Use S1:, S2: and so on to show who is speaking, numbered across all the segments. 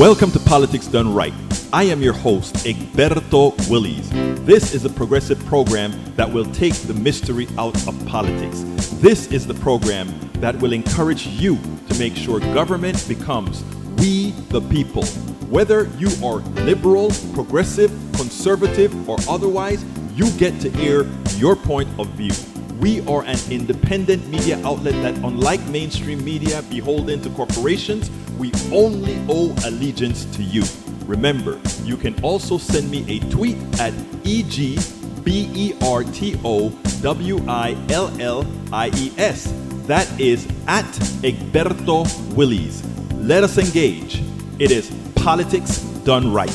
S1: Welcome to Politics Done Right. I am your host, Egberto Willies. This is a progressive program that will take the mystery out of politics. This is the program that will encourage you to make sure government becomes we the people. Whether you are liberal, progressive, conservative, or otherwise, you get to air your point of view. We are an independent media outlet that, unlike mainstream media beholden to corporations, we only owe allegiance to you. Remember, you can also send me a tweet at EGBERTOWILLIES. That is at Egberto Willies. Let us engage. It is Politics Done Right.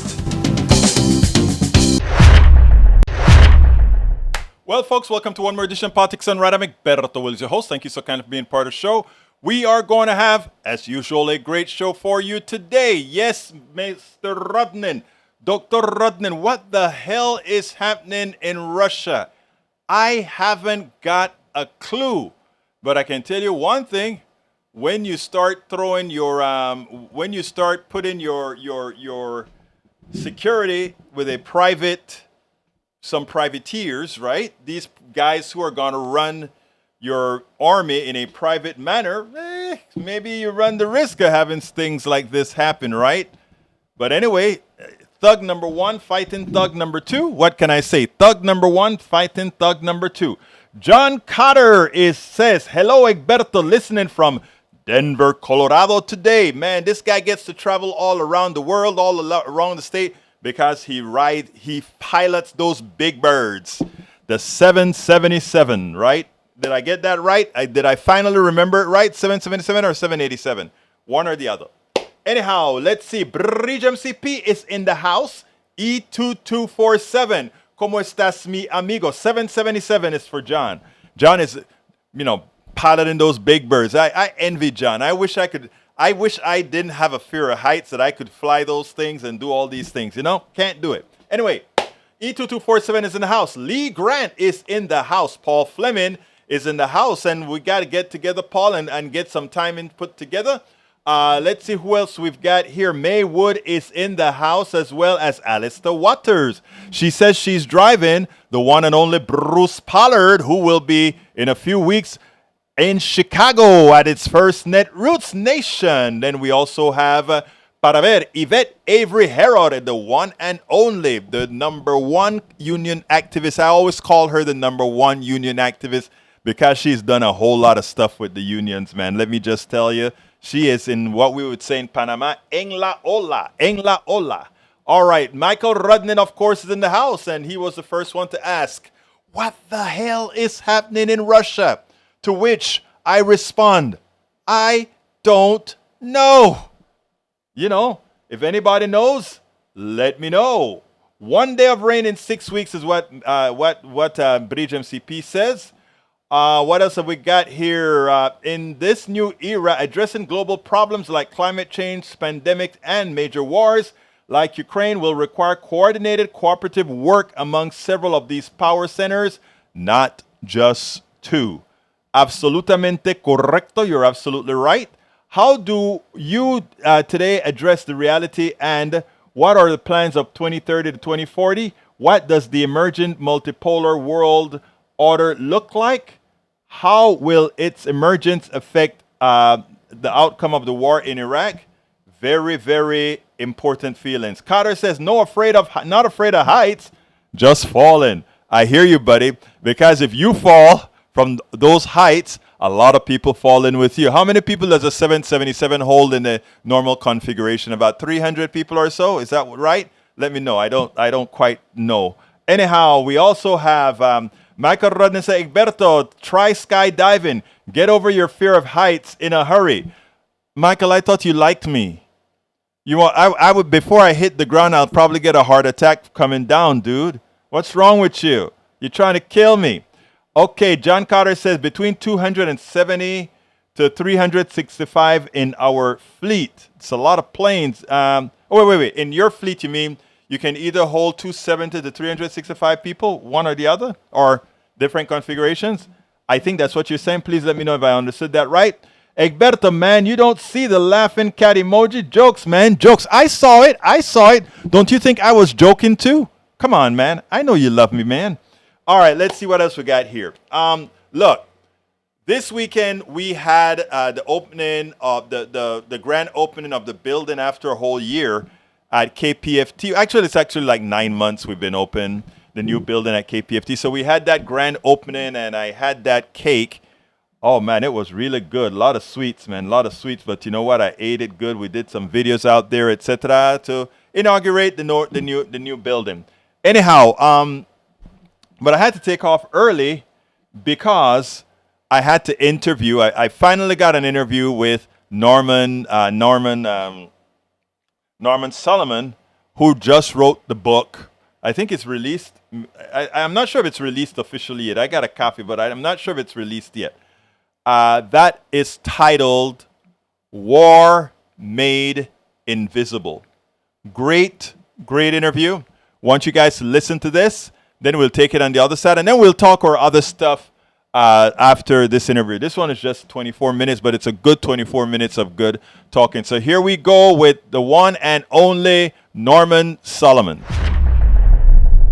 S1: Well, folks, welcome to one more edition of Politics Done Right. I'm Egberto Willies, your host. Thank you so kind of being part of the show. We are going to have, as usual, a great show for you today. Yes, Mr. Rudnin, Dr. Rudnin, what the hell is happening in Russia? I haven't got a clue, but I can tell you one thing. When you start throwing your, when you start putting your security with a private, some privateers, right? These guys who are going to run your army in a private manner, maybe you run the risk of having things like this happen, right? But anyway, thug number one fighting thug number two. What can I say? Thug number one fighting thug number two. John Cotter says, hello, Egberto, listening from Denver, Colorado today. Man, this guy gets to travel all around the world, all around the state, because he pilots those big birds, the 777, right? Did I get that right? Did I finally remember it right? 777 or 787? One or the other. Anyhow, let's see. Bridge MCP is in the house. E2247. ¿Cómo estás, mi amigo? 777 is for John. John is, piloting those big birds. I envy John. I wish I didn't have a fear of heights, that I could fly those things and do all these things. Can't do it. Anyway, E2247 is in the house. Lee Grant is in the house. Paul Fleming is in the house, and we got to get together, Paul, and get some time put together. Let's see who else we've got here. May Wood is in the house, as well as Alistair Waters. She says she's driving the one and only Bruce Pollard, who will be in a few weeks in Chicago at its first Netroots Nation. Then we also have para ver, Yvette Avery Herod, the one and only, the number one union activist. I always call her the number one union activist because she's done a whole lot of stuff with the unions, man. Let me just tell you, she is in what we would say in Panama, en la ola, en la ola. All right, Michael Rudnin, of course, is in the house, and he was the first one to ask, what the hell is happening in Russia? To which I respond, I don't know. If anybody knows, let me know. 1 day of rain in 6 weeks is what Bridge MCP says. What else have we got here? In this new era, addressing global problems like climate change, pandemic, and major wars like Ukraine will require coordinated, cooperative work among several of these power centers, not just two. Absolutamente correcto. You're absolutely right. How do you today address the reality, and what are the plans of 2030 to 2040? What does the emergent multipolar world order look like? How will its emergence affect the outcome of the war in Iraq? Very, very important feelings. Carter says, not afraid of heights, just falling. I hear you, buddy, because if you fall from those heights, a lot of people fall in with you. How many people does a 777 hold in the normal configuration? About 300 people or so? Is that right? Let me know. I don't quite know. Anyhow, we also have Michael Rodney say, Egberto, try skydiving. Get over your fear of heights in a hurry. Michael, I thought you liked me. I would, before I hit the ground, I'll probably get a heart attack coming down, dude. What's wrong with you? You're trying to kill me. Okay, John Carter says between 270 to 365 in our fleet. It's a lot of planes. Wait. In your fleet, you mean you can either hold 270 to 365 people, one or the other, or different configurations? I think that's what you're saying. Please let me know if I understood that right. Egberto, man, you don't see the laughing cat emoji. Jokes, man, jokes. I saw it. I saw it. Don't you think I was joking too? Come on, man. I know you love me, man. All right, let's see what else we got here. Look, this weekend we had the opening of the grand opening of the building after a whole year at KPFT. Actually, it's actually like 9 months we've been open, the new building at KPFT. So we had that grand opening, and I had that cake. Oh man, it was really good. A lot of sweets, man. A lot of sweets. But you know what? I ate it good. We did some videos out there, etc., to inaugurate the new building. Anyhow, but I had to take off early because I had to interview. I finally got an interview with Norman Solomon, who just wrote the book. I think it's released. I'm not sure if it's released officially yet. I got a copy, but I'm not sure if it's released yet. That is titled War Made Invisible. Great interview. Want you guys to listen to this. Then we'll take it on the other side, and then we'll talk our other stuff after this interview. This one is just 24 minutes, but it's a good 24 minutes of good talking. So here we go with the one and only Norman Solomon.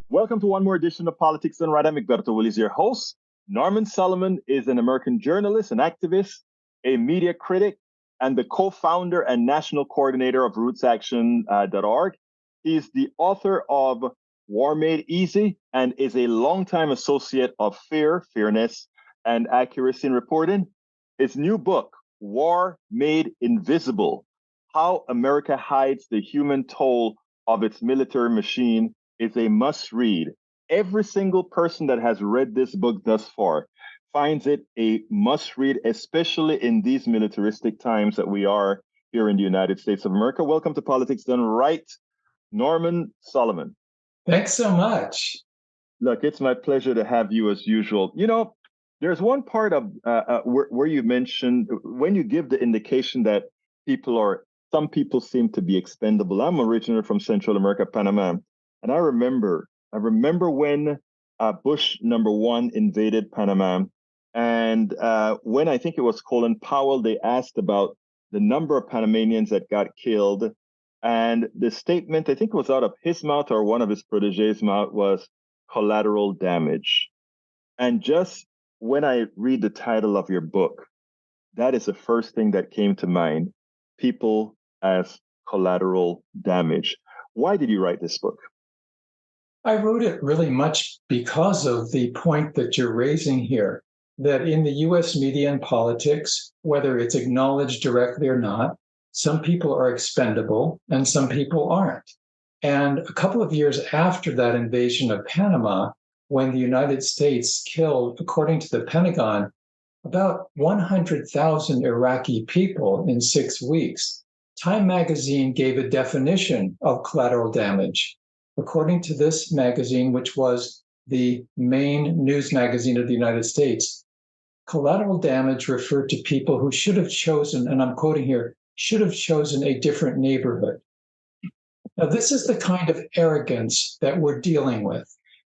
S1: Welcome to one more edition of Politics Done Right. I'm Egberto Willies, your host. Norman Solomon is an American journalist, an activist, a media critic, and the co-founder and national coordinator of RootsAction.org. He's the author of War Made Easy and is a longtime associate of Fairness, and Accuracy in Reporting. His new book, War Made Invisible: How America Hides the Human Toll of Its Military Machine, is a must-read. Every single person that has read this book thus far finds it a must-read, especially in these militaristic times that we are here in the United States of America. Welcome to Politics Done Right, Norman Solomon.
S2: Thanks so much.
S1: Look, it's my pleasure to have you as usual. You know, there's one part of where you mentioned when you give the indication that some people seem to be expendable. I'm originally from Central America, Panama, and I remember when Bush #1 invaded Panama, and when I think it was Colin Powell, they asked about the number of Panamanians that got killed. And the statement, I think it was out of his mouth or one of his proteges' mouth, was collateral damage. And just when I read the title of your book, that is the first thing that came to mind. People as collateral damage. Why did you write this book?
S2: I wrote it really much because of the point that you're raising here, that in the US media and politics, whether it's acknowledged directly or not, some people are expendable and some people aren't. And a couple of years after that invasion of Panama, when the United States killed, according to the Pentagon, about 100,000 Iraqi people in 6 weeks, Time magazine gave a definition of collateral damage. According to this magazine, which was the main news magazine of the United States, collateral damage referred to people who should have chosen, and I'm quoting here, should have chosen a different neighborhood. Now, this is the kind of arrogance that we're dealing with.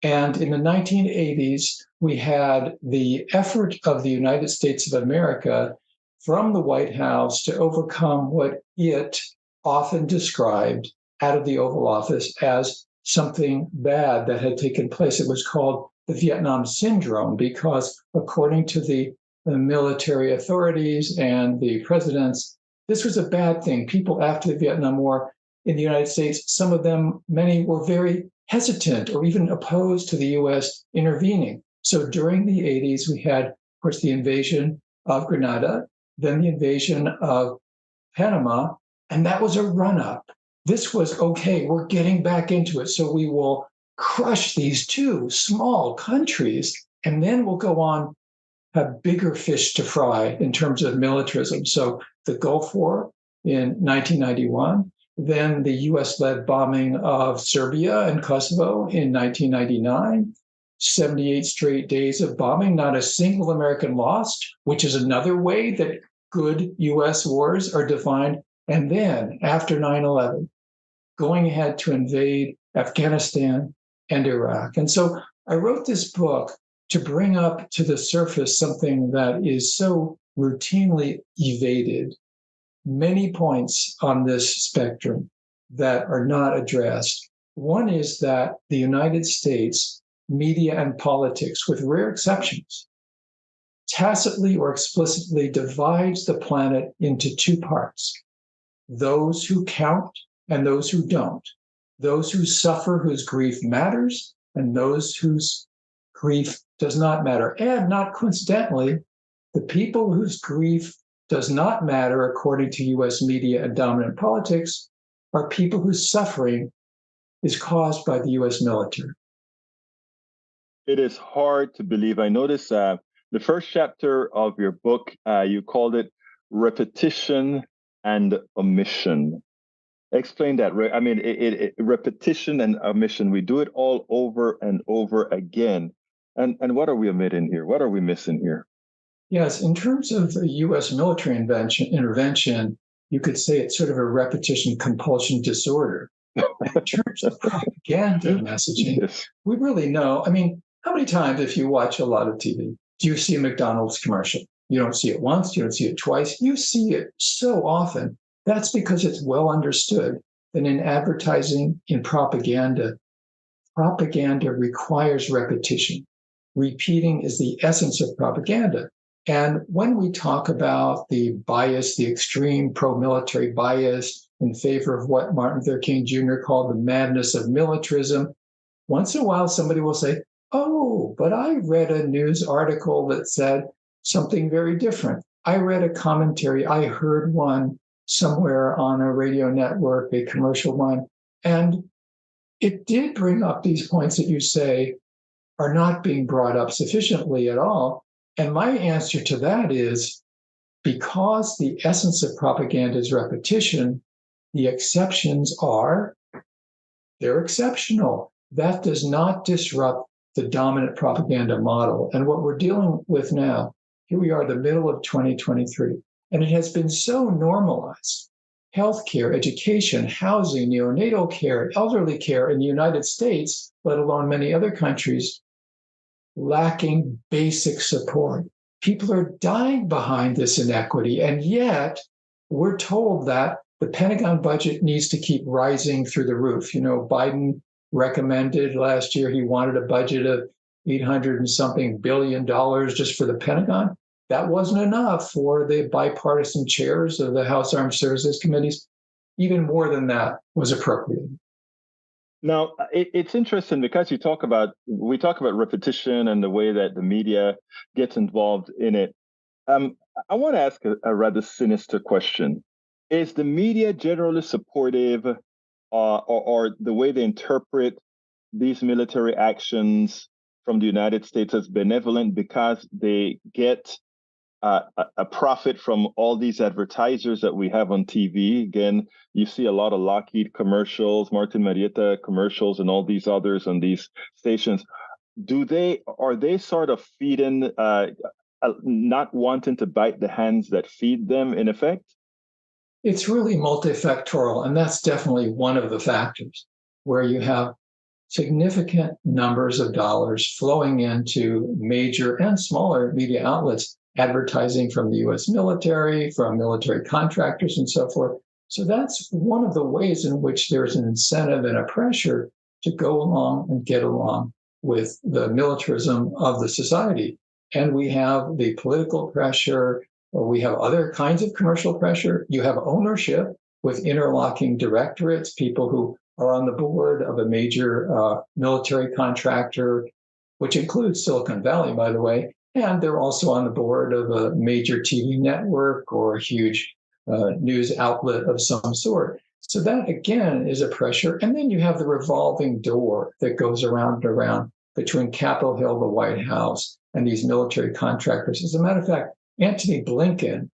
S2: And in the 1980s, we had the effort of the United States of America from the White House to overcome what it often described out of the Oval Office as something bad that had taken place. It was called the Vietnam Syndrome because, according to the military authorities and the presidents, this was a bad thing. People after the Vietnam War in the United States, some of them, many were very hesitant or even opposed to the US intervening. So during the 80s, we had, of course, the invasion of Grenada, then the invasion of Panama, and that was a run-up. This was, okay, we're getting back into it, so we will crush these two small countries, and then we'll go on, have bigger fish to fry in terms of militarism. So the Gulf War in 1991, then the US-led bombing of Serbia and Kosovo in 1999, 78 straight days of bombing, not a single American lost, which is another way that good US wars are defined. And then after 9/11, going ahead to invade Afghanistan and Iraq. And so I wrote this book to bring up to the surface something that is so routinely evaded many points on this spectrum that are not addressed. One is that the United States media and politics, with rare exceptions, tacitly or explicitly divides the planet into two parts: those who count and those who don't, those who suffer, whose grief matters, and those whose grief does not matter. And not coincidentally, the people whose grief does not matter, according to US media and dominant politics, are people whose suffering is caused by the US military.
S1: It is hard to believe. I noticed the first chapter of your book, you called it Repetition and Omission. Explain that. I mean, repetition and omission. We do it all over and over again. And what are we omitting here? What are we missing here?
S2: Yes, in terms of the US military intervention, you could say it's sort of a repetition compulsion disorder. In terms of propaganda messaging, yes, we really know. I mean, how many times, if you watch a lot of TV, do you see a McDonald's commercial? You don't see it once, you don't see it twice, you see it so often. That's because it's well understood that in advertising, in propaganda requires repetition. Repeating is the essence of propaganda. And when we talk about the bias, the extreme pro-military bias in favor of what Martin Luther King Jr. called the madness of militarism, once in a while somebody will say, oh, but I read a news article that said something very different. I read a commentary, I heard one somewhere on a radio network, a commercial one, and it did bring up these points that you say are not being brought up sufficiently at all. And my answer to that is, because the essence of propaganda is repetition, the exceptions they're exceptional. That does not disrupt the dominant propaganda model. And what we're dealing with now, here we are, the middle of 2023, and it has been so normalized. Healthcare, education, housing, neonatal care, elderly care in the United States, let alone many other countries, lacking basic support. People are dying behind this inequity, and yet we're told that the Pentagon budget needs to keep rising through the roof. You know, Biden recommended last year he wanted a budget of $800 and something billion just for the Pentagon. That wasn't enough for the bipartisan chairs of the House Armed Services Committees. Even more than that was appropriated.
S1: Now, it's interesting because we talk about repetition and the way that the media gets involved in it. I want to ask a rather sinister question. Is the media generally supportive or the way they interpret these military actions from the United States as benevolent because they get a profit from all these advertisers that we have on TV? Again, you see a lot of Lockheed commercials, Martin Marietta commercials, and all these others on these stations. Are they sort of feeding, not wanting to bite the hands that feed them, in effect?
S2: It's really multifactorial, and that's definitely one of the factors where you have significant numbers of dollars flowing into major and smaller media outlets, advertising from the US military, from military contractors, and so forth. So that's one of the ways in which there's an incentive and a pressure to go along and get along with the militarism of the society. And we have the political pressure, or we have other kinds of commercial pressure. You have ownership with interlocking directorates, people who are on the board of a major military contractor, which includes Silicon Valley, by the way, and they're also on the board of a major TV network or a huge news outlet of some sort. So that, again, is a pressure. And then you have the revolving door that goes around and around between Capitol Hill, the White House, and these military contractors. As a matter of fact, Antony Blinken,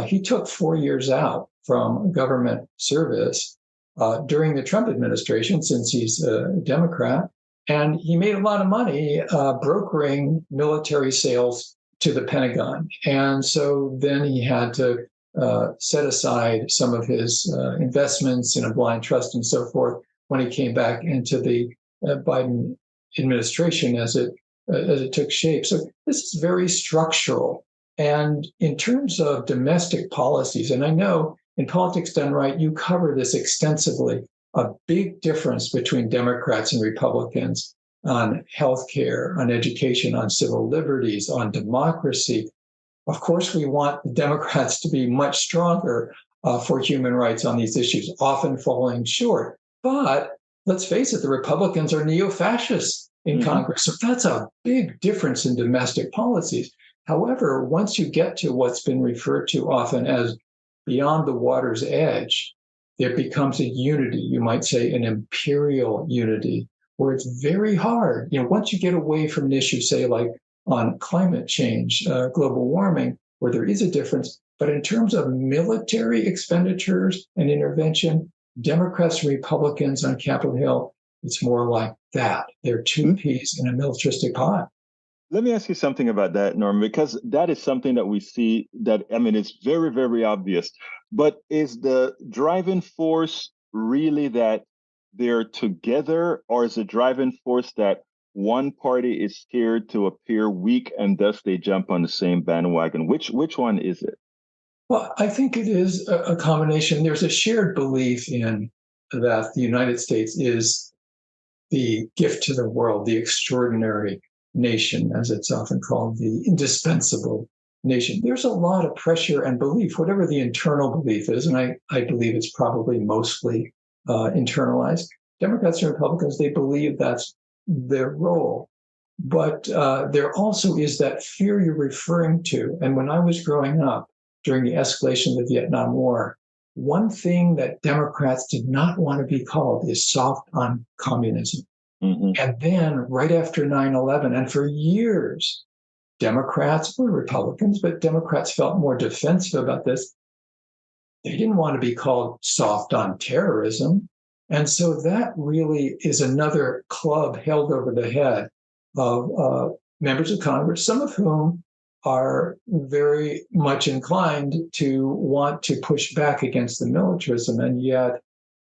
S2: he took 4 years out from government service during the Trump administration, since he's a Democrat. And he made a lot of money brokering military sales to the Pentagon. And so then he had to set aside some of his investments in a blind trust and so forth when he came back into the Biden administration as it took shape. So this is very structural. And in terms of domestic policies, and I know in Politics Done Right, you cover this extensively, a big difference between Democrats and Republicans on healthcare, on education, on civil liberties, on democracy. Of course, we want the Democrats to be much stronger for human rights on these issues, often falling short. But let's face it, the Republicans are neo-fascists in Congress. So that's a big difference in domestic policies. However, once you get to what's been referred to often as beyond the water's edge, there becomes a unity, you might say an imperial unity, where it's very hard. Once you get away from an issue, say like on climate change, global warming, where there is a difference. But in terms of military expenditures and intervention, Democrats and Republicans on Capitol Hill, it's more like that. They're two peas in a militaristic pot.
S3: Let me ask you something about that, Norm, because that is something that we see that, I mean, it's very, very obvious. But is the driving force really that they're together, or is the driving force that one party is scared to appear weak and thus they jump on the same bandwagon? Which one is it?
S2: Well, I think it is a combination. There's a shared belief in that the United States is the gift to the world, the extraordinary nation, as it's often called, the indispensable nation. There's a lot of pressure and belief, whatever the internal belief is, and I believe it's probably mostly internalized. Democrats and Republicans, they believe that's their role. But there also is that fear you're referring to. And when I was growing up during the escalation of the Vietnam War, one thing that Democrats did not want to be called is soft on communism. And then right after 9/11, and for years, Democrats or Republicans, but Democrats felt more defensive about this. They didn't want to be called soft on terrorism. And so that really is another club held over the head of members of Congress, some of whom are very much inclined to want to push back against the militarism. And yet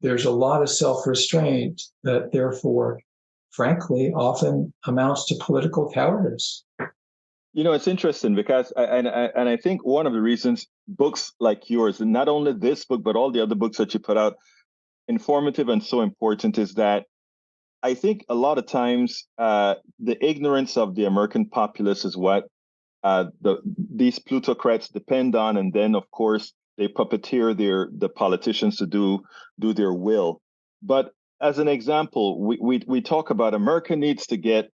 S2: there's a lot of self-restraint that therefore, frankly, often amounts to political cowardice.
S3: It's interesting because, I think one of the reasons books like yours, and not only this book, but all the other books that you put out, informative and so important, is that I think a lot of times the ignorance of the American populace is what these plutocrats depend on, and then of course they puppeteer the politicians to do their will. But as an example, we talk about America needs to get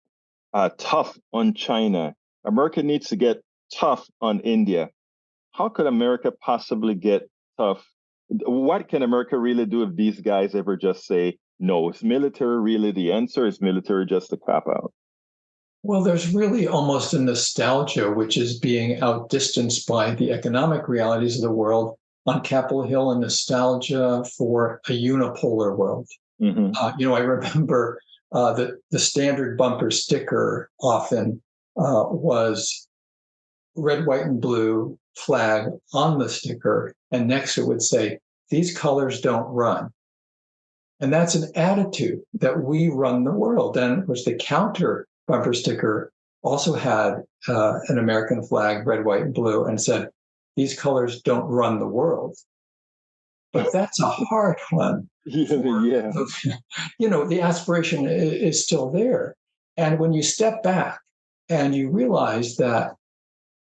S3: tough on China. America needs to get tough on India. How could America possibly get tough? What can America really do if these guys ever just say, no, is military really the answer? Is military just a cop out?
S2: Well, there's really almost a nostalgia which is being outdistanced by the economic realities of the world. On Capitol Hill, a nostalgia for a unipolar world. I remember the standard bumper sticker often was red, white, and blue flag on the sticker, and next it would say, "These colors don't run." And that's an attitude that we run the world. And of course, the counter bumper sticker also had an American flag, red, white, and blue, and said, "These colors don't run the world." But that's a hard one.
S3: Yeah.
S2: The aspiration is still there. And when you step back and you realize that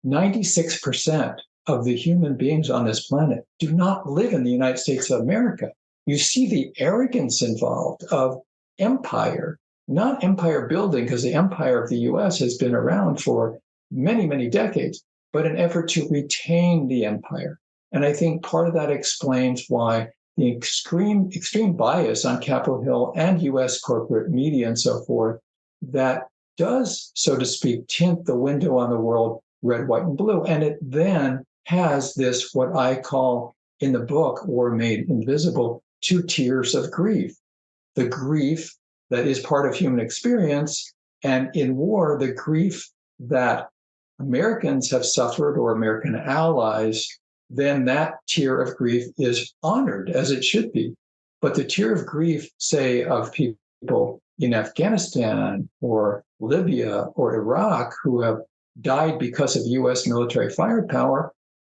S2: 96% of the human beings on this planet do not live in the United States of America, you see the arrogance involved of empire, not empire building, because the empire of the US has been around for many, many decades, but an effort to retain the empire. And I think part of that explains why the extreme bias on Capitol Hill and US corporate media and so forth, that does, so to speak, tint the window on the world red, white, and blue. And it then has this, what I call in the book, War Made Invisible, 2 tiers of grief. The grief that is part of human experience, and in war, the grief that Americans have suffered or American allies, then that tier of grief is honored as it should be. But the tier of grief, say, of people in Afghanistan or Libya or Iraq who have died because of U.S. military firepower,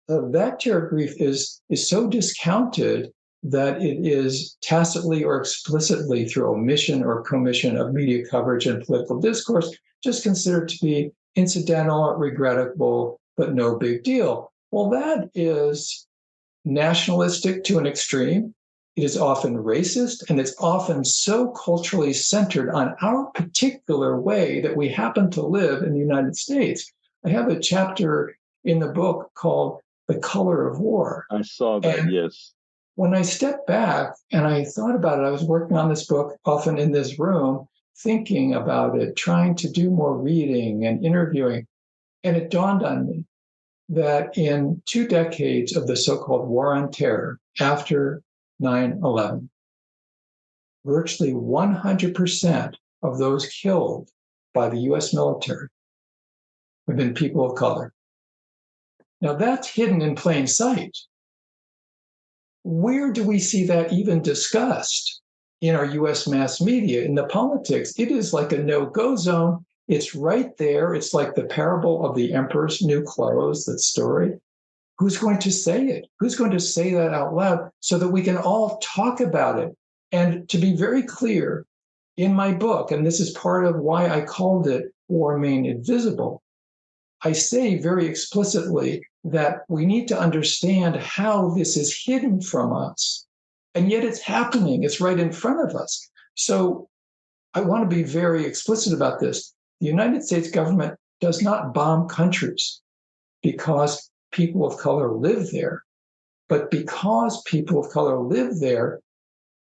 S2: that terror grief is so discounted that it is tacitly or explicitly through omission or commission of media coverage and political discourse just considered to be incidental, regrettable, but no big deal. Well, that is nationalistic to an extreme. It is often racist, and it's often so culturally centered on our particular way that we happen to live in the United States. I have a chapter in the book called The Color of War.
S3: I saw that,
S2: And
S3: yes.
S2: when I stepped back and I thought about it, I was working on this book often in this room, thinking about it, trying to do more reading and interviewing. And it dawned on me that in 2 decades of the so-called war on terror after 9/11, virtually 100% of those killed by the US military have been people of color. Now that's hidden in plain sight. Where do we see that even discussed in our US mass media, in the politics? It is like a no-go zone. It's right there. It's like the parable of the emperor's new clothes, that story. Who's going to say it? Who's going to say that out loud so that we can all talk about it? And to be very clear, in my book, and this is part of why I called it War Made Invisible, I say very explicitly that we need to understand how this is hidden from us. And yet it's happening. It's right in front of us. So I want to be very explicit about this. The United States government does not bomb countries because people of color live there. But because people of color live there,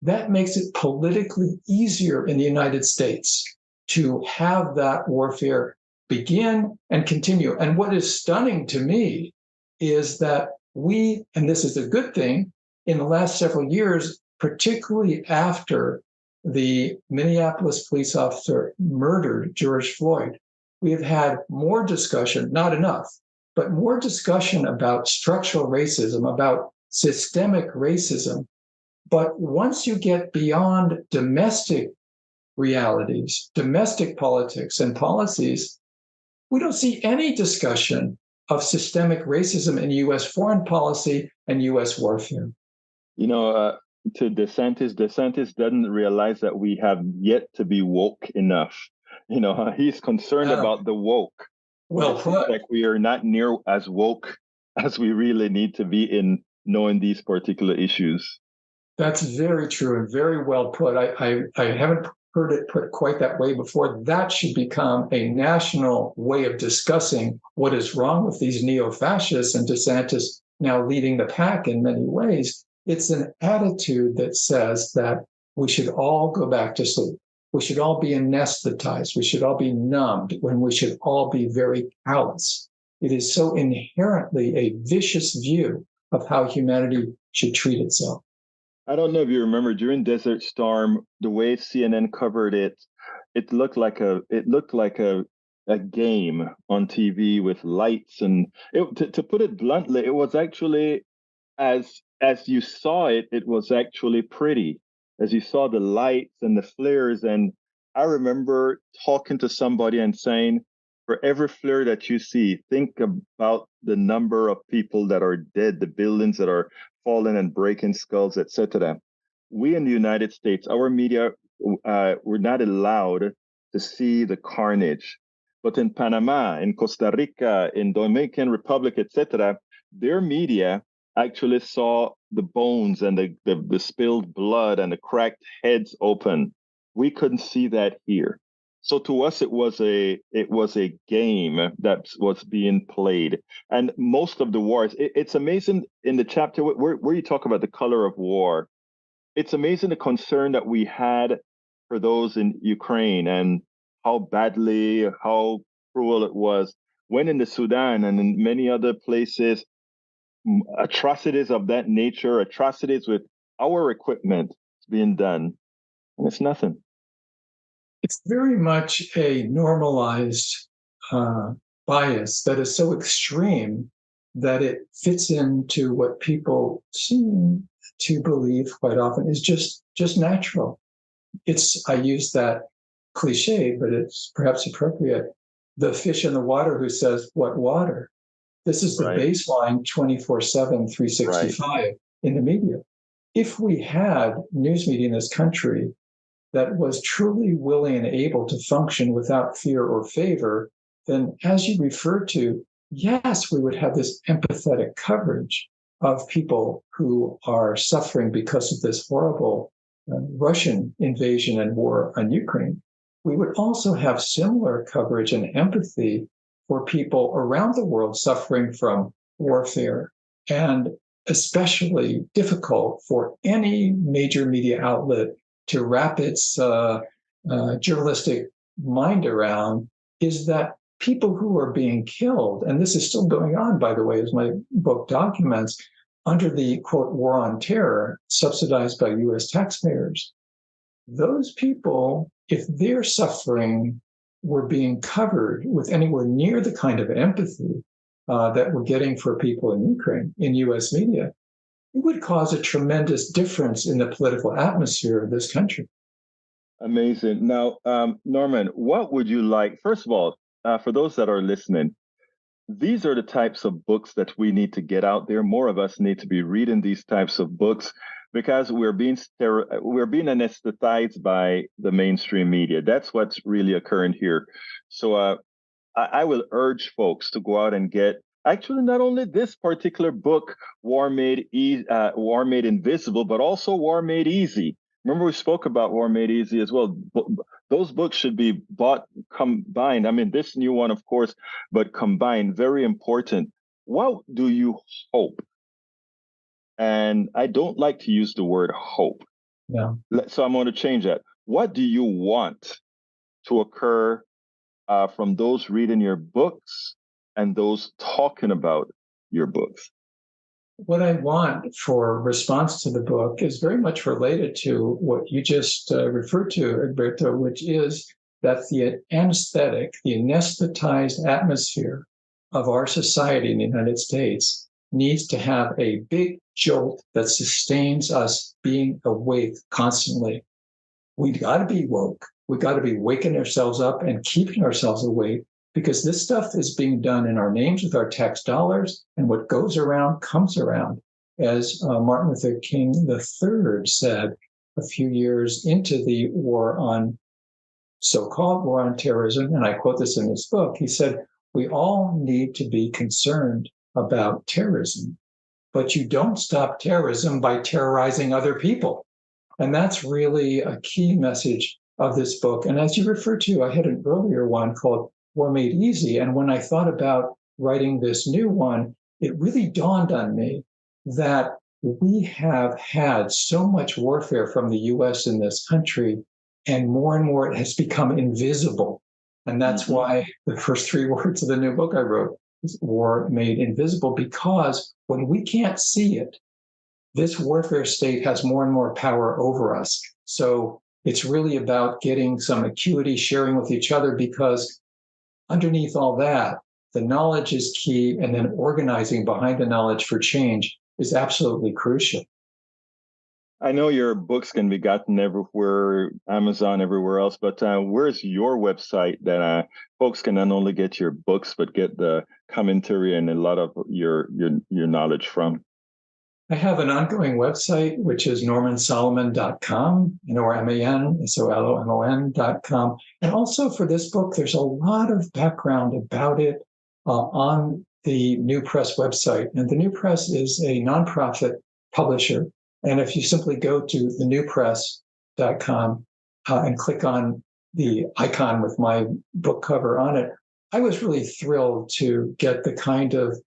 S2: that makes it politically easier in the United States to have that warfare begin and continue. And what is stunning to me is that we, and this is a good thing, in the last several years, particularly after the Minneapolis police officer murdered George Floyd, we have had more discussion, not enough, but more discussion about structural racism, about systemic racism. But once you get beyond domestic realities, domestic politics and policies, we don't see any discussion of systemic racism in US foreign policy and US warfare.
S3: You know, to DeSantis doesn't realize that we have yet to be woke enough. You know, he's concerned about the woke.
S2: Well put.
S3: Like we are not near as woke as we really need to be in knowing these particular issues.
S2: That's very true and very well put. I haven't heard it put quite that way before. That should become a national way of discussing what is wrong with these neo-fascists, and DeSantis now leading the pack in many ways. It's an attitude that says that we should all go back to sleep. We should all be anesthetized. We should all be numbed, when we should all be very callous. It is so inherently a vicious view of how humanity should treat itself.
S3: I don't know if you remember during Desert Storm, the way CNN covered it, it looked like a game on TV with lights, and to put it bluntly, it was actually as you saw it, it was actually pretty. As you saw the lights and the flares, and I remember talking to somebody and saying, for every flare that you see, think about the number of people that are dead, the buildings that are falling and breaking skulls, etc. We in the United States, our media, were not allowed to see the carnage. But in Panama, in Costa Rica, in Dominican Republic, etc., their media actually saw the bones and the spilled blood and the cracked heads open. We couldn't see that here. So to us, it was a game that was being played, and most of the wars. It's amazing in the chapter where you talk about the color of war. It's amazing the concern that we had for those in Ukraine and how how cruel it was. When in the Sudan and in many other places, atrocities of that nature, atrocities with our equipment being done, and it's nothing.
S2: It's very much a normalized bias that is so extreme that it fits into what people seem to believe quite often is just natural. I use that cliche, but it's perhaps appropriate. the fish in the water who says, "What water?" This is the
S3: Right.
S2: baseline 24/7, 365 in the media. If we had news media in this country that was truly willing and able to function without fear or favor, then, as you referred to, yes, we would have this empathetic coverage of people who are suffering because of this horrible Russian invasion and war on Ukraine. We would also have similar coverage and empathy for people around the world suffering from warfare, and especially difficult for any major media outlet to wrap its journalistic mind around, is that people who are being killed, and this is still going on, by the way, as my book documents, under the quote war on terror subsidized by US taxpayers, those people, if their suffering were being covered with anywhere near the kind of empathy that we're getting for people in Ukraine in US media, it would cause a tremendous difference in the political atmosphere of this country.
S3: Amazing. Now, Norman, what would you like? First of all, for those that are listening, these are the types of books that we need to get out there. More of us need to be reading these types of books because we're being anesthetized by the mainstream media. That's what's really occurring here. So I will urge folks to go out and get actually not only this particular book, War Made Invisible, but also War Made Easy. Remember, we spoke about War Made Easy as well. Those books should be bought combined. I mean, this new one, of course, but combined, very important. What do you hope? And I don't like to use the word hope.
S2: Yeah.
S3: So I'm going to change that. What do you want to occur from those reading your books and those talking about your books?
S2: What I want for response to the book is very much related to what you just referred to, Egberto, which is that the anesthetic, the anesthetized atmosphere of our society in the United States needs to have a big jolt that sustains us being awake constantly. We got to be woke. We got to be waking ourselves up and keeping ourselves awake, because this stuff is being done in our names with our tax dollars, and what goes around comes around. As Martin Luther King III said a few years into the war on so-called war on terrorism, and I quote this in his book, he said, "We all need to be concerned about terrorism, but you don't stop terrorism by terrorizing other people." And that's really a key message of this book. And as you referred to, I had an earlier one called War Made Easy. And when I thought about writing this new one, it really dawned on me that we have had so much warfare from the US in this country, and more it has become invisible. And that's why the first three words of the new book I wrote is War Made Invisible, because when we can't see it, this warfare state has more and more power over us. So it's really about getting some acuity, sharing with each other, because underneath all that, the knowledge is key, and then organizing behind the knowledge for change is absolutely crucial.
S3: I know your books can be gotten everywhere, Amazon, everywhere else, but where's your website that folks can not only get your books, but get the commentary and a lot of your knowledge from?
S2: I have an ongoing website, which is normansolomon.com, NORMANSOLOMON.com. And also for this book, there's a lot of background about it on the New Press website. And the New Press is a nonprofit publisher. And if you simply go to thenewpress.com and click on the icon with my book cover on it, I was really thrilled to get the kind of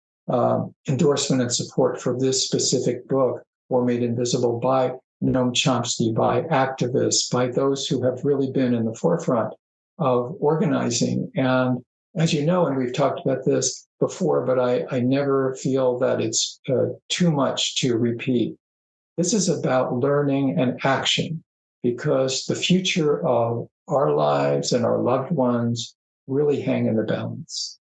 S2: endorsement and support for this specific book, War Made Invisible, by Noam Chomsky, by activists, by those who have really been in the forefront of organizing. And as you know, and we've talked about this before, but I never feel that it's too much to repeat. This is about learning and action, because the future of our lives and our loved ones really hang in the balance.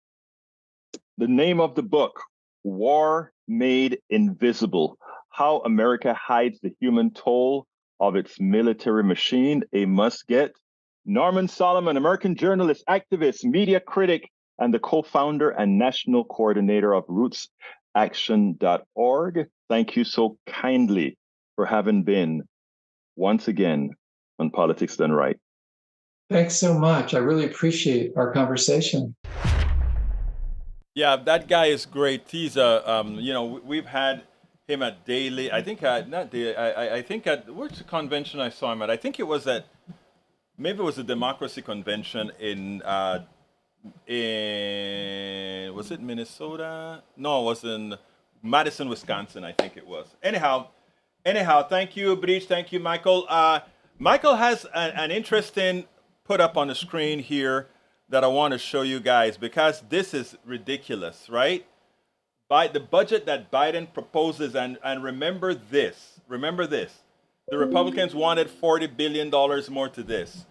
S3: The name of the book, War Made Invisible: How America Hides the Human Toll of Its Military Machine, a must get. Norman Solomon, American journalist, activist, media critic, and the co-founder and national coordinator of rootsaction.org. Thank you so kindly for having been once again on Politics Done Right.
S2: Thanks so much. I really appreciate our conversation.
S1: Yeah, that guy is great. He's a, we've had him at Daily. I think not Daily. I think at which convention I saw him at. I think it was at maybe it was a democracy convention in was it Minnesota? No, it was in Madison, Wisconsin. I think it was. Anyhow, thank you, Breach. Thank you, Michael. Michael has an interesting put up on the screen here that I want to show you guys because this is ridiculous, right? By the budget that Biden proposes, and remember this, the Republicans wanted $40 billion more to this.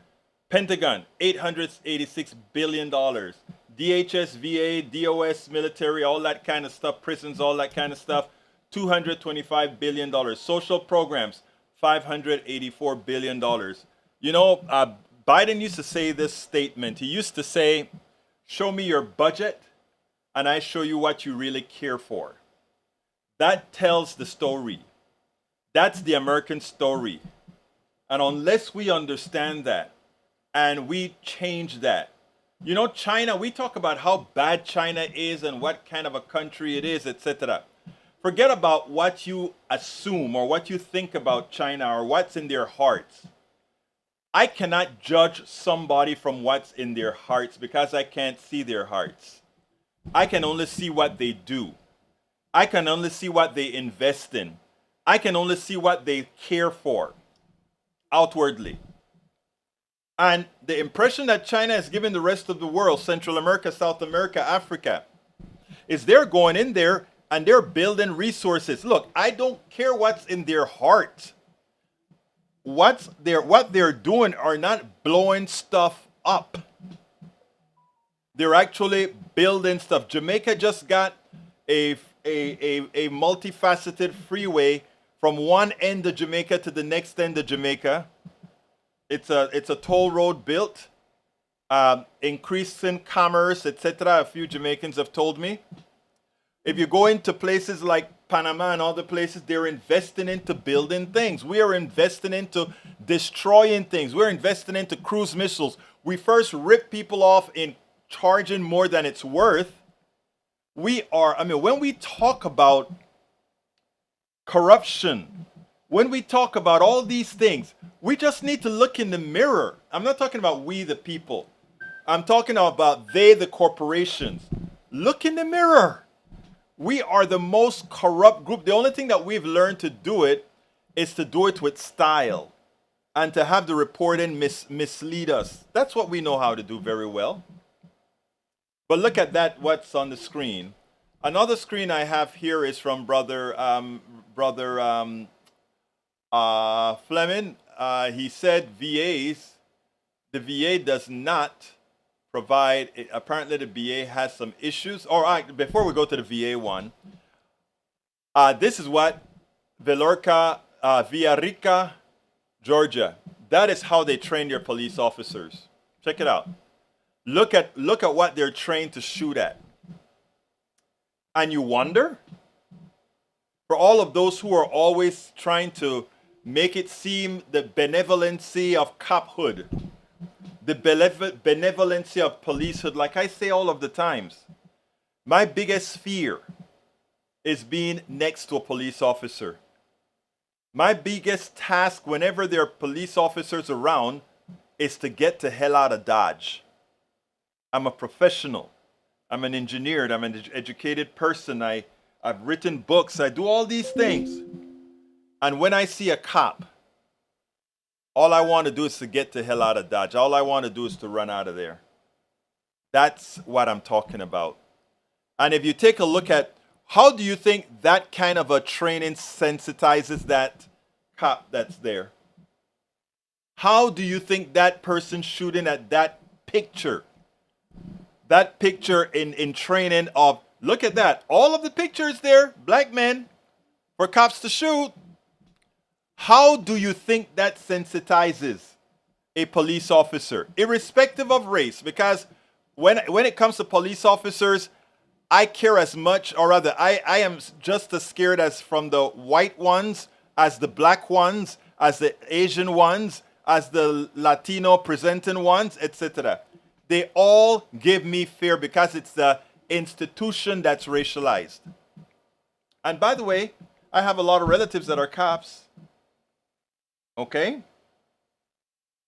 S1: Pentagon, $886 billion. DHS, VA, DOS, military, all that kind of stuff, prisons, all that kind of stuff, $225 billion. Social programs, $584 billion. You know, Biden used to say this statement. He used to say, show me your budget and I show you what you really care for. That tells the story. That's the American story. And unless we understand that and we change that, you know, China, we talk about how bad China is and what kind of a country it is, etc. Forget about what you assume or what you think about China or what's in their hearts. I cannot judge somebody from what's in their hearts because I can't see their hearts. I can only see what they do. I can only see what they invest in. I can only see what they care for outwardly. And the impression that China is giving the rest of the world, Central America, South America, Africa, is they're going in there and they're building resources. Look, I don't care what's in their heart. What they're doing are not blowing stuff up. They're actually building stuff. Jamaica just got a multifaceted freeway from one end of Jamaica to the next end of Jamaica. It's a toll road built, increasing commerce, etc. A few Jamaicans have told me. If you go into places like Panama and other places, they're investing into building things. We are investing into destroying things. We're investing into cruise missiles. We first rip people off in charging more than it's worth. When we talk about corruption, when we talk about all these things, we just need to look in the mirror. I'm not talking about we, the people. I'm talking about they, the corporations. Look in the mirror. We are the most corrupt group. The only thing that we've learned to do it is to do it with style and to have the reporting mislead us. That's what we know how to do very well. But look at that, what's on the screen. Another screen I have here is from Brother Fleming. He said the VA does not provide, apparently the VA has some issues. All right, before we go to the VA one, this is what Villarica, Georgia. That is how they train their police officers. Check it out. Look at what they're trained to shoot at. And you wonder, for all of those who are always trying to make it seem the benevolency of cophood, the benevolency of policehood, like I say all of the times, my biggest fear is being next to a police officer. My biggest task whenever there are police officers around is to get the hell out of Dodge. I'm a professional. I'm an engineer. I'm an educated person. I've written books. I do all these things. And when I see a cop, all I want to do is to get the hell out of Dodge. All I want to do is to run out of there. That's what I'm talking about. And if you take a look at how do you think that kind of a training sensitizes that cop that's there? How do you think that person shooting at that picture in training of, look at that, all of the pictures there, black men, for cops to shoot. How do you think that sensitizes a police officer, irrespective of race, because when it comes to police officers, I care as much, or rather, I am just as scared as from the white ones, as the black ones, as the Asian ones, as the Latino presenting ones, etc. They all give me fear because it's the institution that's racialized. And by the way, I have a lot of relatives that are cops. Okay?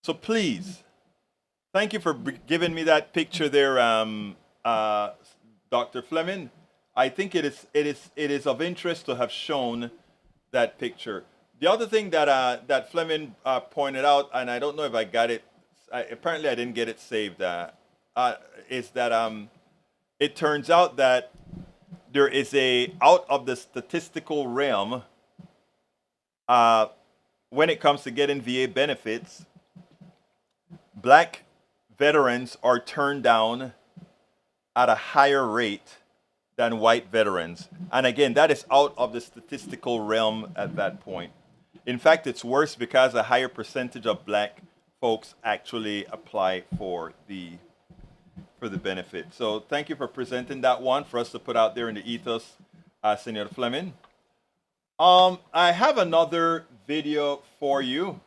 S1: So please, thank you for giving me that picture there, Dr. Fleming. I think it is of interest to have shown that picture. The other thing that Fleming pointed out, and I don't know if I got it, apparently I didn't get it saved, is that it turns out that there is out of the statistical realm, when it comes to getting VA benefits, black veterans are turned down at a higher rate than white veterans. And again, that is out of the statistical realm at that point. In fact, it's worse because a higher percentage of black folks actually apply for the benefit. So thank you for presenting that one for us to put out there in the ethos, Senor Fleming. I have another video for you.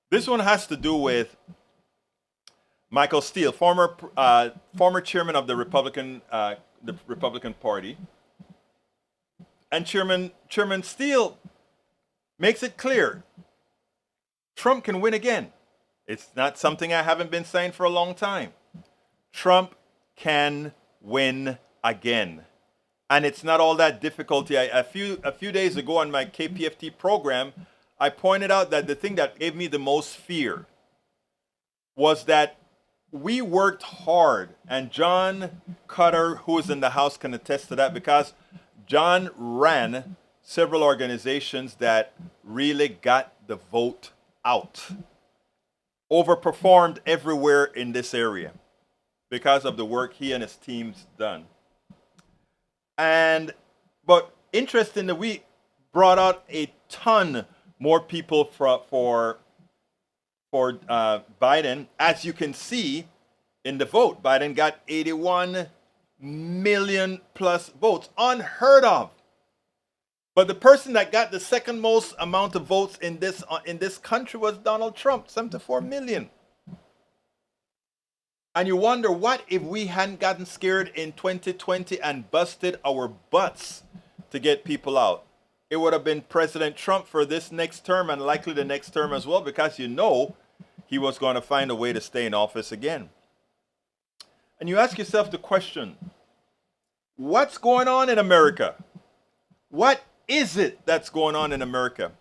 S1: This one has to do with Michael Steele, former chairman of the Republican Party, and Chairman Steele makes it clear Trump can win again. It's not something I haven't been saying for a long time. Trump can win again, and it's not all that difficult. A few days ago on my KPFT program, I pointed out that the thing that gave me the most fear was that we worked hard, and John Cutter, who is in the House, can attest to that, because John ran several organizations that really got the vote out. Overperformed everywhere in this area because of the work he and his team's done. But interestingly, we brought out a ton more people for Biden. As you can see in the vote, Biden got 81 million plus votes, unheard of. But the person that got the second most amount of votes in this country was Donald Trump, 74 million. And you wonder, what if we hadn't gotten scared in 2020 and busted our butts to get people out? It would have been President Trump for this next term, and likely the next term as well, because he was going to find a way to stay in office again. And you ask yourself the question, what's going on in America? What is it that's going on in America?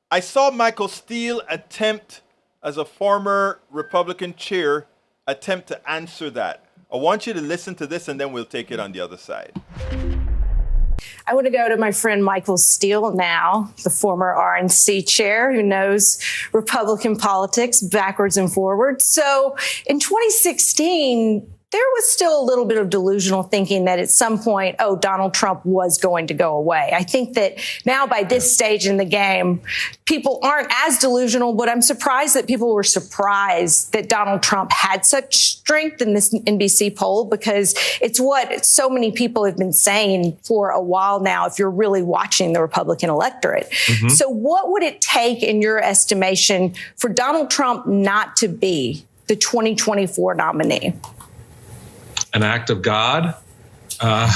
S1: I saw Michael Steele attempt, as a former Republican chair, attempt to answer that. I want you to listen to this, and then we'll take it on the other side.
S4: I want to go to my friend Michael Steele now, the former RNC chair who knows Republican politics backwards and forwards. So in 2016, there was still a little bit of delusional thinking that at some point, Donald Trump was going to go away. I think that now by this stage in the game, people aren't as delusional, but I'm surprised that people were surprised that Donald Trump had such strength in this NBC poll, because it's what so many people have been saying for a while now, if you're really watching the Republican electorate. Mm-hmm. So what would it take, in your estimation, for Donald Trump not to be the 2024 nominee?
S5: An act of God. I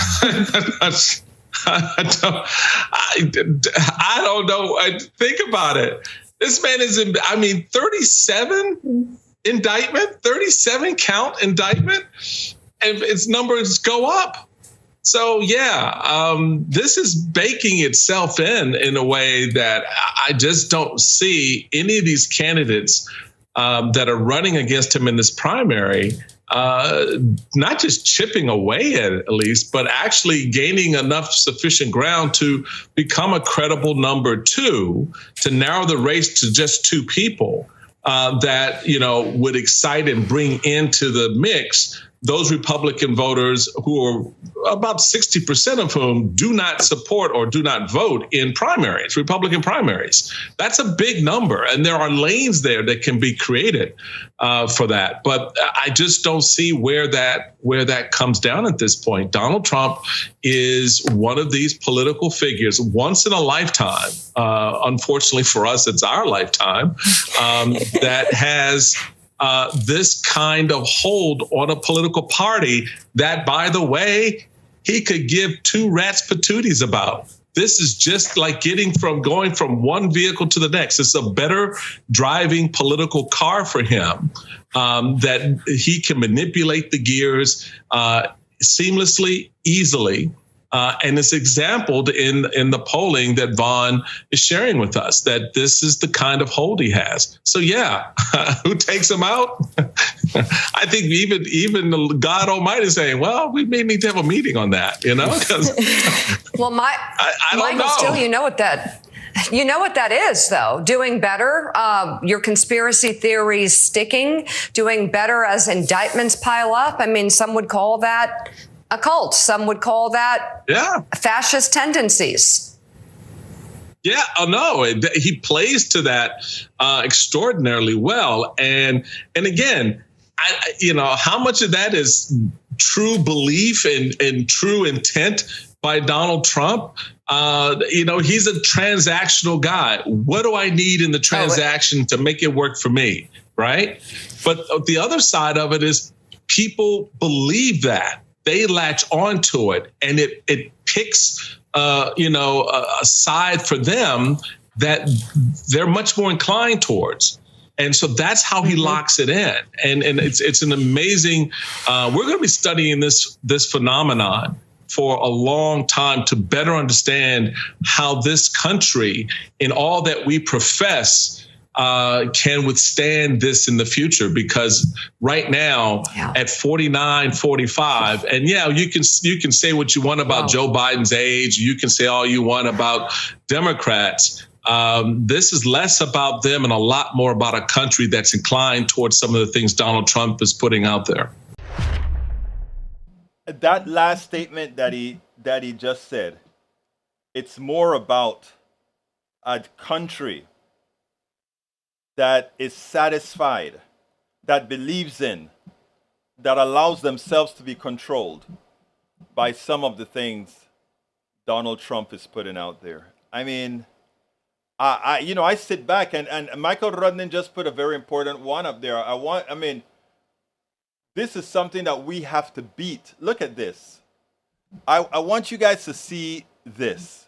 S5: don't know. Think about it. This man is 37 indictment, 37 count indictment, and its numbers go up. So, this is baking itself in a way that I just don't see any of these candidates that are running against him in this primary not just chipping away at least, but actually gaining enough sufficient ground to become a credible number two, to narrow the race to just two people that, would excite and bring into the mix those Republican voters who are about 60% of whom do not support or do not vote in primaries, Republican primaries. That's a big number. And there are lanes there that can be created for that. But I just don't see where that comes down at this point. Donald Trump is one of these political figures once in a lifetime. Unfortunately for us, it's our lifetime that has this kind of hold on a political party that, by the way, he could give two rats patooties about. This is just like going from one vehicle to the next. It's a better driving political car for him, that he can manipulate the gears seamlessly, easily. And it's exampled in the polling that Vaughn is sharing with us, that this is the kind of hold he has. So, yeah, who takes him out? I think even God Almighty is saying, well, we may need to have a meeting on that, you know?
S6: Well,
S5: I don't know.
S6: Steele, you know what that is, though. Doing better, your conspiracy theories sticking, doing better as indictments pile up. I mean, some would call that a cult. Some would call that fascist tendencies.
S5: Yeah, no, he plays to that extraordinarily well. And again, how much of that is true belief and true intent by Donald Trump? He's a transactional guy. What do I need in the transaction to make it work for me, right? But the other side of it is people believe that. They latch onto it, and it picks, a side for them that they're much more inclined towards. And so that's how he locks it in. And it's an amazing, we're going to be studying this phenomenon for a long time to better understand how this country, in all that we profess, can withstand this in the future, because right now at 49, 45, and you can say what you want about Joe Biden's age. You can say all you want about Democrats. This is less about them and a lot more about a country that's inclined towards some of the things Donald Trump is putting out there.
S1: That last statement that he just said, it's more about a country that is satisfied, that believes in, that allows themselves to be controlled by some of the things Donald Trump is putting out there. I mean, I sit back and Michael Rudnin just put a very important one up there. This is something that we have to beat. Look at this. I want you guys to see this.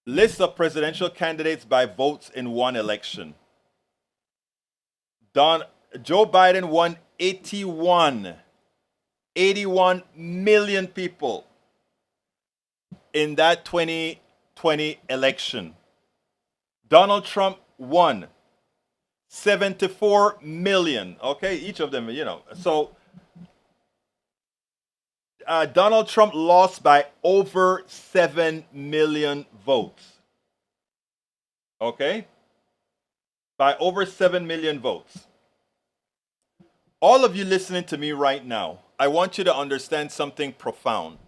S1: List of presidential candidates by votes in one election. Joe Biden won 81 million people in that 2020 election. Donald Trump won 74 million. Okay, each of them, So Donald Trump lost by over 7 million votes. Okay? By over 7 million votes. All of you listening to me right now, I want you to understand something profound.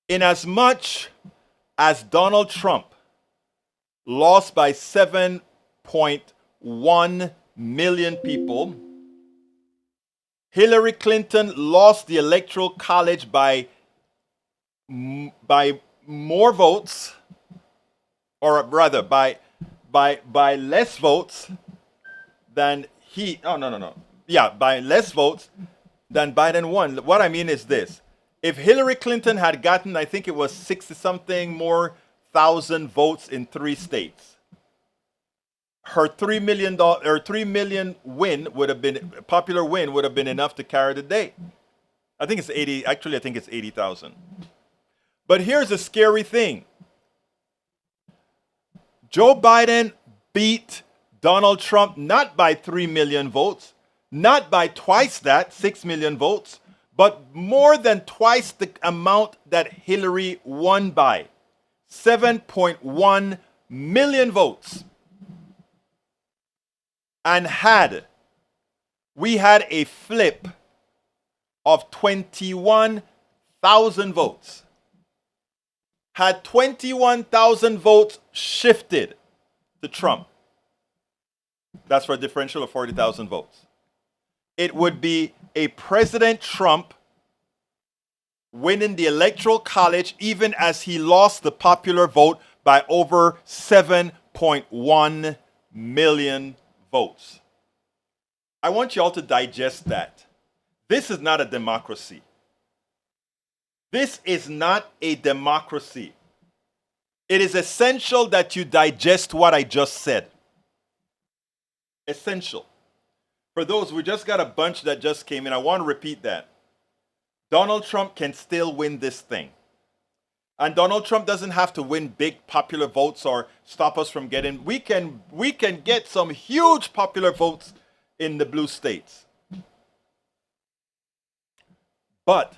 S1: In as much as Donald Trump lost by 7.1 million people, Hillary Clinton lost the Electoral College by more votes, or rather by less votes than by less votes than Biden won. What I mean is this. If Hillary Clinton had gotten, I think it was 60-something more thousand votes in 3 states, her $3 million win would have been, popular win would have been enough to carry the day. I think it's 80, actually I think it's 80,000. But here's the scary thing. Joe Biden beat Donald Trump not by 3 million votes, not by twice that, 6 million votes, but more than twice the amount that Hillary won by, 7.1 million votes. And we had a flip of 21,000 votes. Had 21,000 votes shifted to Trump, that's for a differential of 40,000 votes, it would be a President Trump winning the Electoral College even as he lost the popular vote by over 7.1 million votes. I want you all to digest that. This is not a democracy. This is not a democracy. It is essential that you digest what I just said. Essential. For those, we just got a bunch that just came in. I want to repeat that. Donald Trump can still win this thing. And Donald Trump doesn't have to win big popular votes or stop us from getting. We can get some huge popular votes in the blue states. But,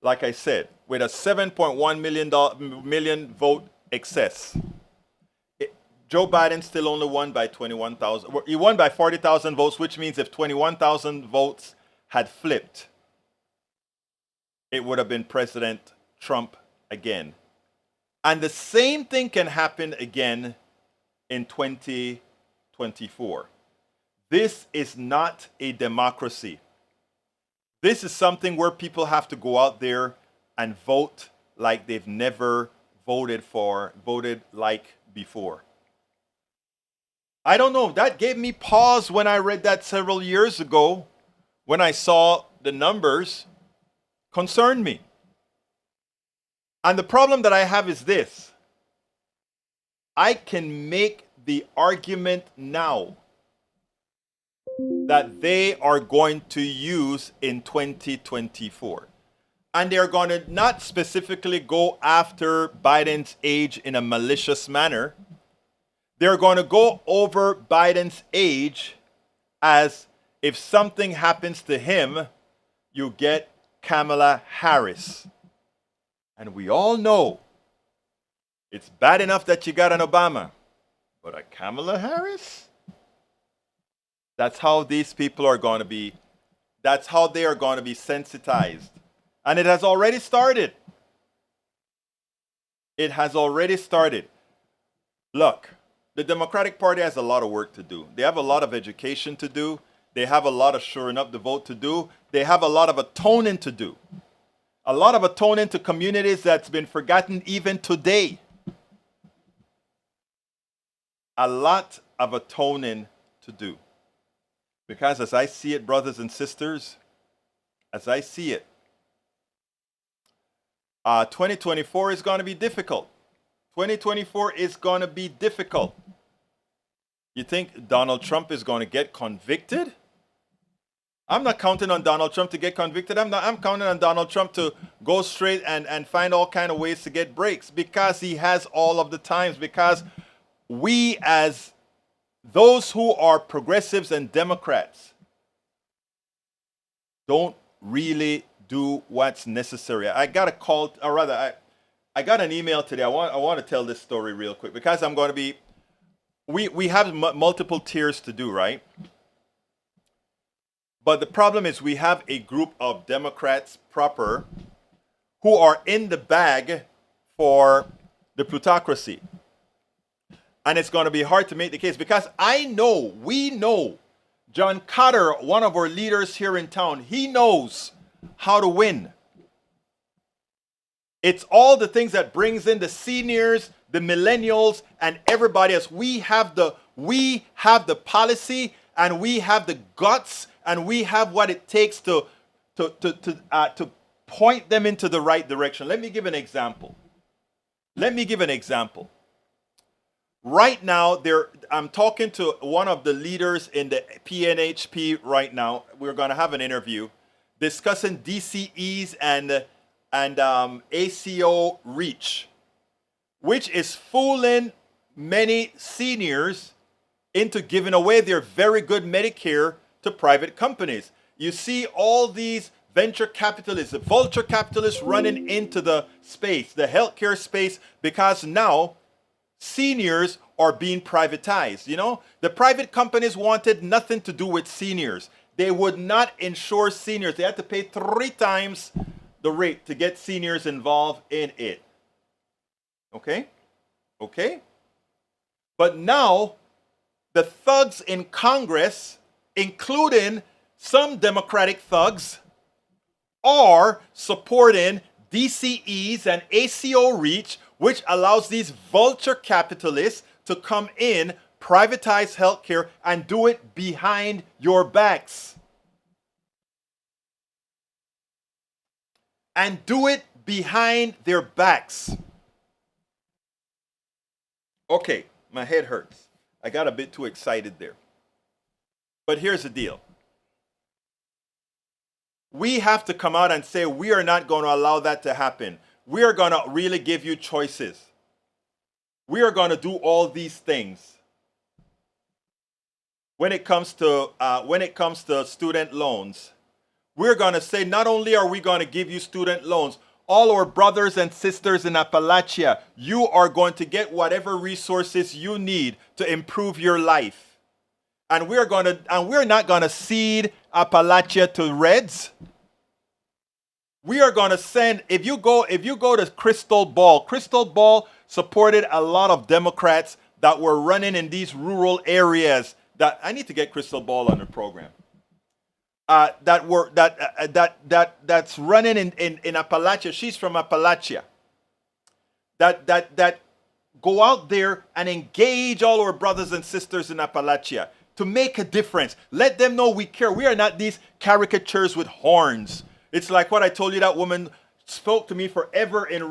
S1: like I said, with a 7.1 million vote excess, Joe Biden still only won by 21,000. He won by 40,000 votes, which means if 21,000 votes had flipped, it would have been President Trump again. And the same thing can happen again in 2024. This is not a democracy. This is something where people have to go out there and vote like they've never voted like before. I don't know, that gave me pause when I read that several years ago, when I saw the numbers. Concerned me. And the problem that I have is this. I can make the argument now that they are going to use in 2024. And they're going to not specifically go after Biden's age in a malicious manner. They're going to go over Biden's age as if something happens to him, you get Kamala Harris. And we all know it's bad enough that you got an Obama, but a Kamala Harris? That's how these people are going to be, that's how they are going to be sensitized. And it has already started. It has already started. Look, the Democratic Party has a lot of work to do. They have a lot of education to do. They have a lot of shoring up the vote to do. They have a lot of atoning to do. A lot of atoning to communities that's been forgotten even today. A lot of atoning to do. Because as I see it, brothers and sisters, as I see it, 2024 is going to be difficult. 2024 is going to be difficult. You think Donald Trump is going to get convicted? I'm not counting on Donald Trump to get convicted. I'm counting on Donald Trump to go straight and find all kind of ways to get breaks, because he has all of the times, because we as those who are progressives and Democrats don't really do what's necessary. I got a call, or rather, I got an email today. I want to tell this story real quick, because I'm going to be, we have multiple tiers to do, right? But the problem is we have a group of Democrats proper who are in the bag for the plutocracy. And it's going to be hard to make the case, because we know, John Cotter, one of our leaders here in town, he knows how to win. It's all the things that brings in the seniors, the millennials, and everybody else. We have the policy, and we have the guts, and we have what it takes to point them into the right direction. Let me give an example. Right now, I'm talking to one of the leaders in the PNHP right now. We're going to have an interview discussing DCEs and ACO reach, which is fooling many seniors into giving away their very good Medicare to private companies. You see all these venture capitalists, the vulture capitalists running into the space, the healthcare space, because now seniors are being privatized. You know, the private companies wanted nothing to do with seniors. they would not insure seniors. They had to pay 3 times the rate to get seniors involved in it. Okay? Okay? But now, the thugs in Congress, including some Democratic thugs, are supporting DCEs and ACO REACH, which allows these vulture capitalists to come in, privatize healthcare, and do it behind your backs. And do it behind their backs. Okay, my head hurts. I got a bit too excited there. But here's the deal. We have to come out and say we are not going to allow that to happen. We are going to really give you choices. We are going to do all these things. When it comes to student loans, we're going to say not only are we going to give you student loans, all our brothers and sisters in Appalachia, you are going to get whatever resources you need to improve your life. And we're not going to cede Appalachia to Reds. We are going to send, if you go to Crystal Ball supported a lot of Democrats that were running in these rural areas. That I need to get Crystal Ball on the program. That's running in Appalachia. She's from Appalachia. That go out there and engage all our brothers and sisters in Appalachia to make a difference. Let them know we care. We are not these caricatures with horns. It's like what I told you, that woman spoke to me forever in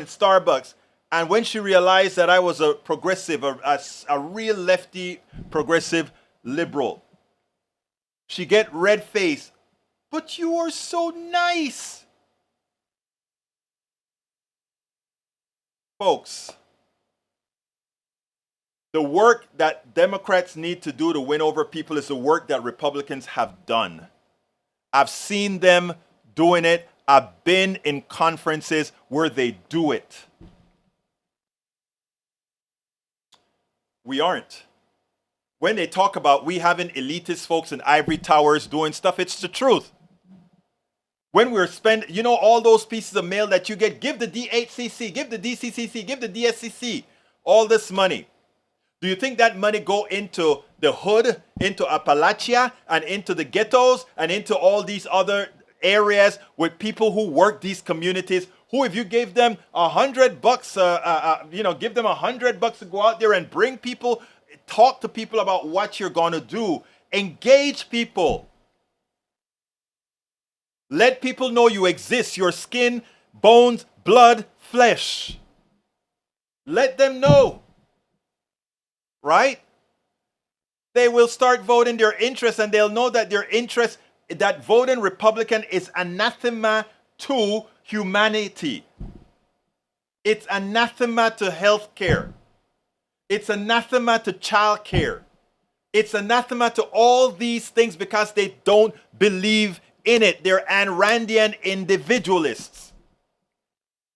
S1: Starbucks. And when she realized that I was a progressive, a real lefty progressive liberal, she get red face. But you are so nice. Folks, the work that Democrats need to do to win over people is the work that Republicans have done. I've seen them doing it. I've been in conferences where they do it. We aren't. When they talk about we having elitist folks in ivory towers doing stuff, it's the truth. When we're spending, all those pieces of mail that you get, give the DHCC, give the DCCC, give the DSCC all this money. Do you think that money go into the hood, into Appalachia, and into the ghettos, and into all these other areas with people who work these communities, who if you gave them $100, give them $100 to go out there and bring people, talk to people about what you're going to do, engage people. Let people know you exist, your skin, bones, blood, flesh. Let them know. Right? They will start voting their interest, and they'll know that their interest, that voting Republican is anathema to humanity. It's anathema to health care. It's anathema to child care. It's anathema to all these things because they don't believe in it. They're Ayn Randian individualists.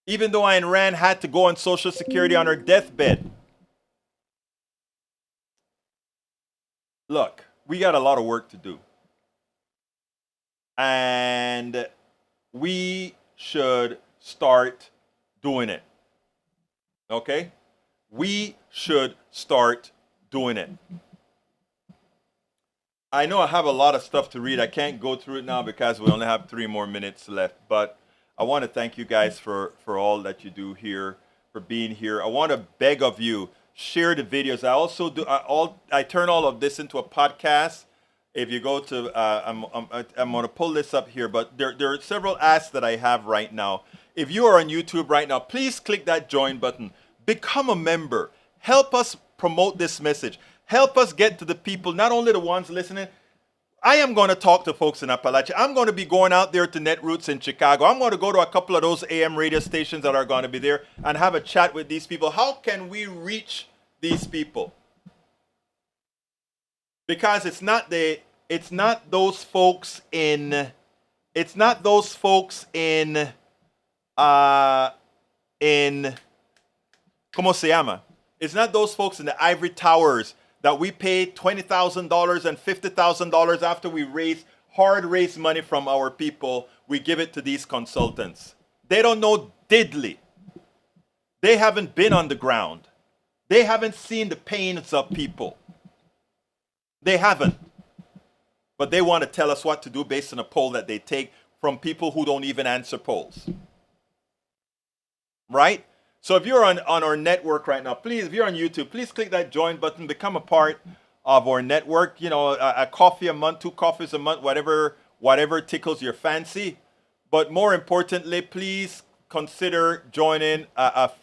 S1: Even though Ayn Rand had to go on Social Security on her deathbed. Look, we got a lot of work to do. And we should start doing it. Okay? We should start doing it. I know I have a lot of stuff to read. I can't go through it now because we only have 3 more minutes left. But I want to thank you guys for all that you do here, for being here. I want to beg of you, share the videos. I also do. I turn all of this into a podcast. If you go to, I'm going to pull this up here, but there are several asks that I have right now. If you are on YouTube right now, please click that join button. Become a member. Help us promote this message. Help us get to the people, not only the ones listening. I am going to talk to folks in Appalachia. I'm going to be going out there to Netroots in Chicago. I'm going to go to a couple of those AM radio stations that are going to be there and have a chat with these people. How can we reach these people? Because it's not those folks in ¿cómo se llama? It's not those folks in the ivory towers that we pay $20,000 and $50,000 after we raise money from our people, we give it to these consultants. They don't know diddly. They haven't been on the ground. They haven't seen the pains of people. They haven't. But they want to tell us what to do based on a poll that they take from people who don't even answer polls. Right? So if you're on our network right now, please, if you're on YouTube, please click that join button, become a part of our network. You know, a coffee a month, 2 coffees a month, whatever tickles your fancy. But more importantly, please consider joining,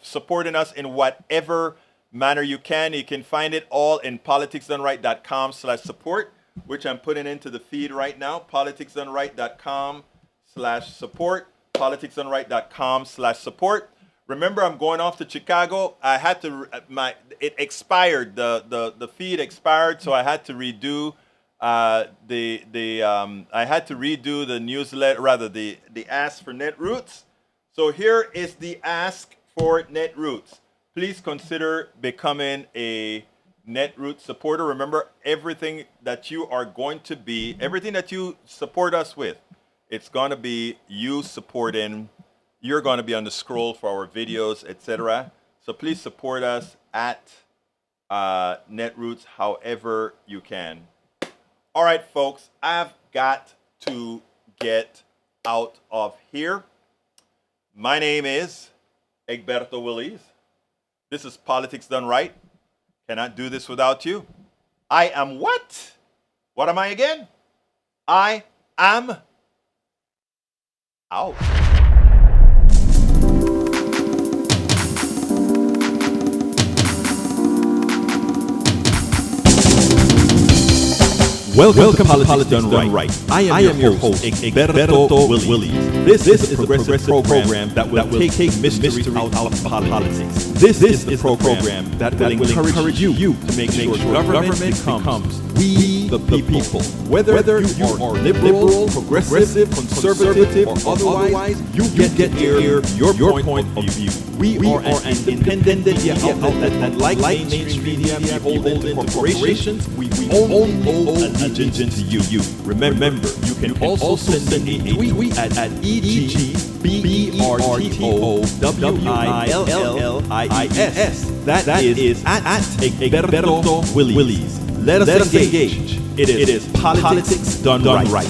S1: supporting us in whatever manner you can. You can find it all in politicsdoneright.com/support, which I'm putting into the feed right now. politicsdoneright.com/support, politicsdoneright.com/support. Remember, I'm going off to Chicago. I had to it expired. The feed expired, so I had to redo I had to redo the newsletter, rather the ask for Netroots. So here is the ask for Netroots. Please consider becoming a Netroots supporter. Remember, everything that you are going to be, everything that you support us with, it's going to be you supporting. You're going to be on the scroll for our videos, etc. So please support us at Netroots however you can. All right, folks, I've got to get out of here. My name is Egberto Willies. This is Politics Done Right. Cannot do this without you. I am what? What am I again? I am out.
S7: Welcome to Politics Done Right. I am your host, Egberto Willies. This is a progressive program that will take mystery out of politics. This is the program that will encourage you to make sure government becomes we the people. Whether you are liberal, progressive, conservative, or otherwise, you get to hear your point of view. We are an independent media outlet that, like mainstream media, beholden to corporations, we only owe allegiance to you. Remember, you can also send me a tweet at EGBRTOWILLIES. That is at Egberto Willies. Let us engage. It is Politics Done Right.